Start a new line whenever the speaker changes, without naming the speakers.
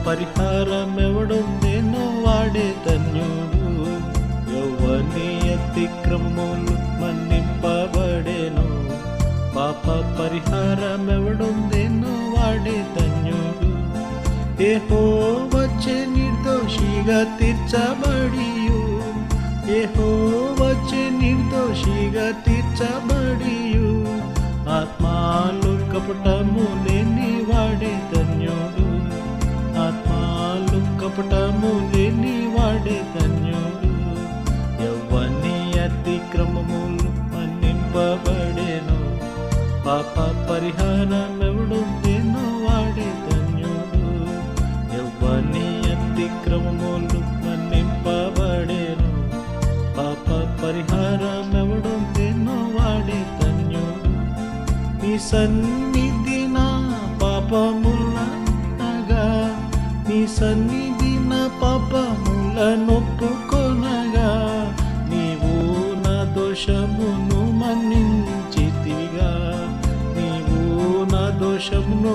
పరిహారమెవడుండెనో వాడే ధన్యుడు. యెహోవాని అతిక్రమములు మన్నింపబడెను. పాప పరిహారమెవడుండెనో వాడే ధన్యుడు. యెహోవాచే నిర్దోషిగా తీర్చబడియు, యెహోవాచే నిర్దోషిగా తీర్చబడియు, ఆత్మలో కపటము లేని వాడే ధన్యుడు. ఆత్మలో కపటము లేని వాడే ధన్యుడు. యెహోవాని అతిక్రమములు మన్నింపబడెను. పాప పరిహారమెవడుండెనో వాడే ధన్యుడు. యెహోవాని అతిక్రమములు మన్నింపబడెను. పాప పరిహారమెవడుండెనో వాడే ధన్యుడు. నీ సన్నిధి నా పాపములనగా, నీ సన్నిధి నా పాపములనొప్పుకొనగా, నీవు నా దోషమును మన్నించితిగా, నీవు నా దోషమును